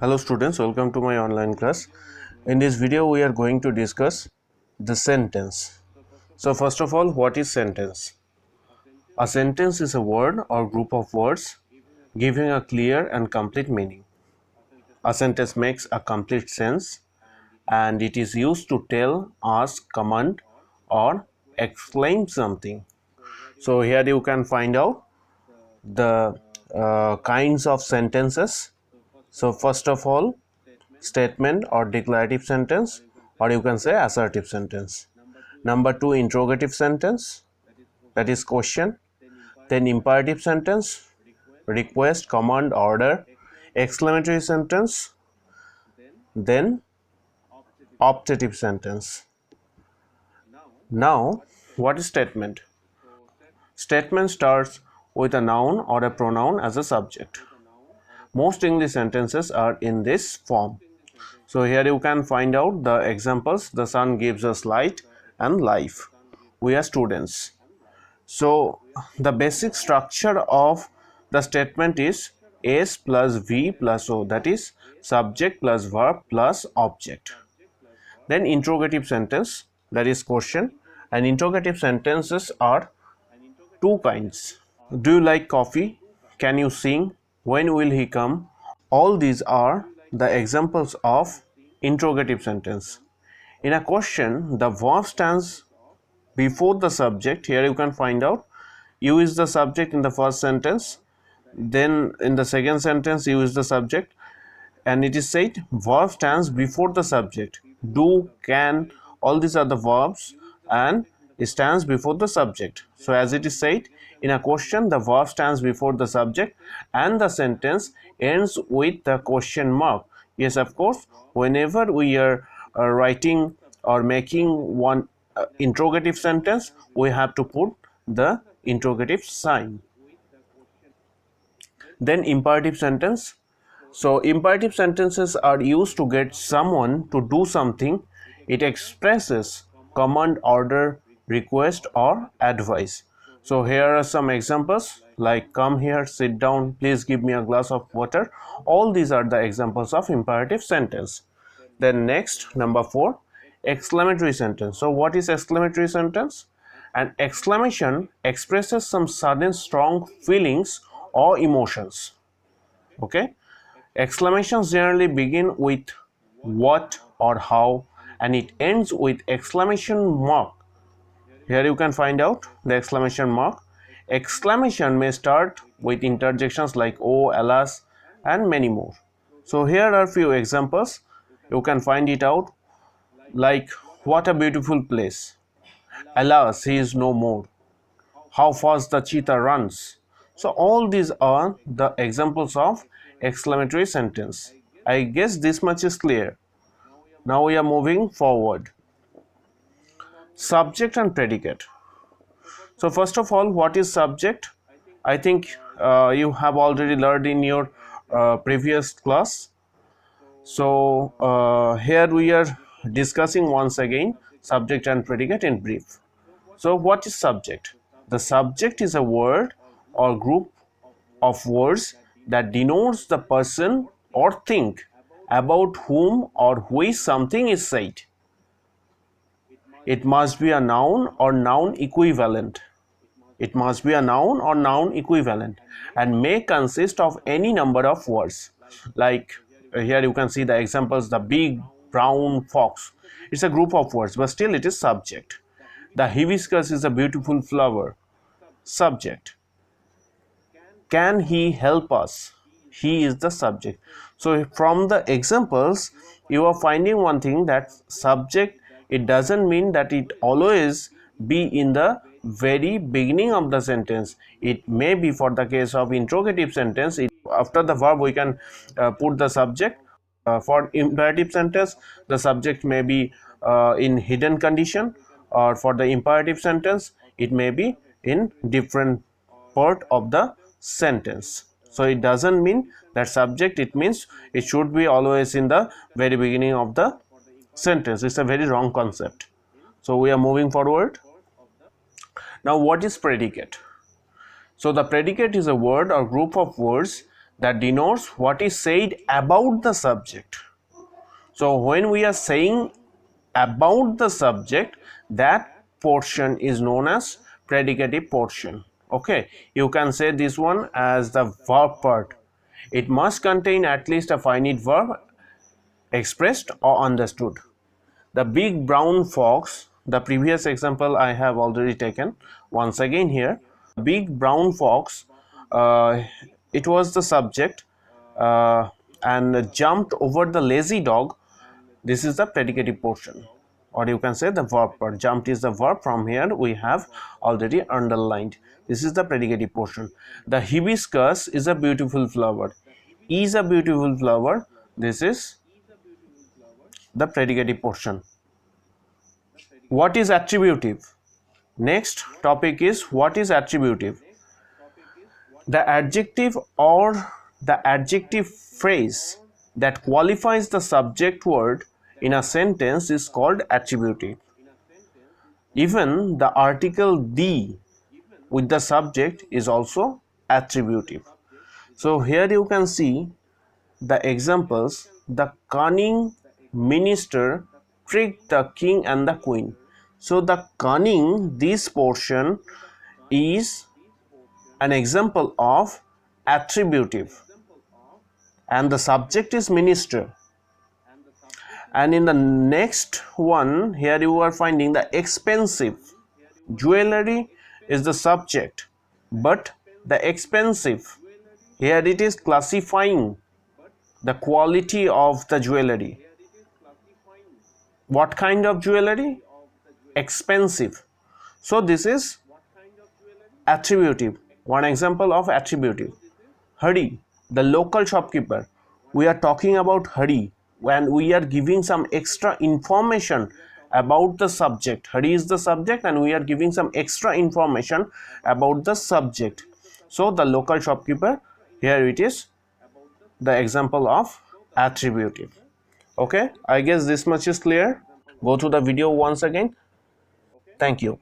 Hello students, welcome to my online class. In this video we are going to discuss the sentence. So first of all, what is sentence? A sentence is a word or group of words giving a clear and complete meaning. A sentence makes a complete sense and it is used to tell, ask, command or explain something. So here you can find out the kinds of sentences. So first of all, statement or declarative sentence, or you can say assertive sentence. Number 2, interrogative sentence, that is question. Then imperative sentence, request, command, order. Exclamatory sentence, then optative sentence. Now what is statement? Statement starts with a noun or a pronoun as a subject. Most English sentences are in this form. So here you can find out the examples. The sun gives us light and life. We are students. So the basic structure of the statement is S plus V plus O, that is subject plus verb plus object. Then interrogative sentence, that is question, and interrogative sentences are two kinds. Do you like coffee? Can you sing? When will he come? All these are the examples of interrogative sentence. In a question, the verb stands before the subject. Here you can find out you is the subject in the first sentence, then in the second sentence you is the subject, and it is said verb stands before the subject. Do, can, all these are the verbs and it stands before the subject. So as it is said in a question, the verb stands before the subject and the sentence ends with the question mark. Yes, of course, whenever we are writing or making one interrogative sentence, we have to put the interrogative sign. Then imperative sentence. So imperative sentences are used to get someone to do something. It expresses command, order, request or advice. So here are some examples like come here, sit down, please give me a glass of water. All these are the examples of imperative sentence. Then next, number 4, exclamatory sentence. So what is exclamatory sentence? An exclamation expresses some sudden strong feelings or emotions. Okay, exclamations generally begin with what or how and it ends with exclamation mark. Here you can find out the exclamation mark. Exclamation may start with interjections like oh, alas and many more. So here are few examples. You can find it out like what a beautiful place. Alas, he is no more. How fast the cheetah runs. So all these are the examples of exclamatory sentence. I guess this much is clear. Now we are moving forward. Subject and predicate. So first of all, what is subject? I think you have already learned in your previous class. So here we are discussing once again subject and predicate in brief. So what is subject? The subject is a word or group of words that denotes the person or thing about whom or which something is said. It must be a noun or noun equivalent. It must be a noun or noun equivalent and may consist of any number of words. Like here you can see the examples, the big brown fox. It's a group of words, but still it is subject. The hibiscus is a beautiful flower. Subject. Can he help us? He is the subject. So from the examples you are finding one thing, that subject, it doesn't mean that it always be in the very beginning of the sentence. It may be for the case of interrogative sentence, after the verb we can put the subject. For imperative sentence the subject may be in hidden condition, or for the imperative sentence it may be in different part of the sentence. So it doesn't mean that subject, it means it should be always in the very beginning of the sentence. It's a very wrong concept. So we are moving forward. Now what is predicate? So the predicate is a word or group of words that denotes what is said about the subject. So when we are saying about the subject, that portion is known as predicative portion. Okay, you can say this one as the verb part. It must contain at least a finite verb expressed or understood. The big brown fox, the previous example I have already taken once again here. Big brown fox, uh, it was the subject, and jumped over the lazy dog. This is the predicative portion, or you can say the verb part. Jumped is the verb. From here we have already underlined. This is the predicative portion. The hibiscus is a beautiful flower. Is a beautiful flower. This is the predicative portion. What is attributive? Next topic is what is attributive. The adjective or the adjective phrase that qualifies the subject word in a sentence is called attributive. Even the article the with the subject is also attributive. So here you can see the examples. The cunning minister tricked the king and the queen. So the cunning, this portion is an example of attributive, and the subject is minister. And in the next one, here you are finding the expensive. Jewelry is the subject, but the expensive, here it is classifying the quality of the jewelry. What kind of jewelry? Expensive. So this is attributive. One example of attributive. Hari, the local shopkeeper. We are talking about Hari when we are giving some extra information about the subject. Hari is the subject and we are giving some extra information about the subject. So the local shopkeeper, here it is the example of attributive. Okay, I guess this much is clear. Go to the video once again. Thank you.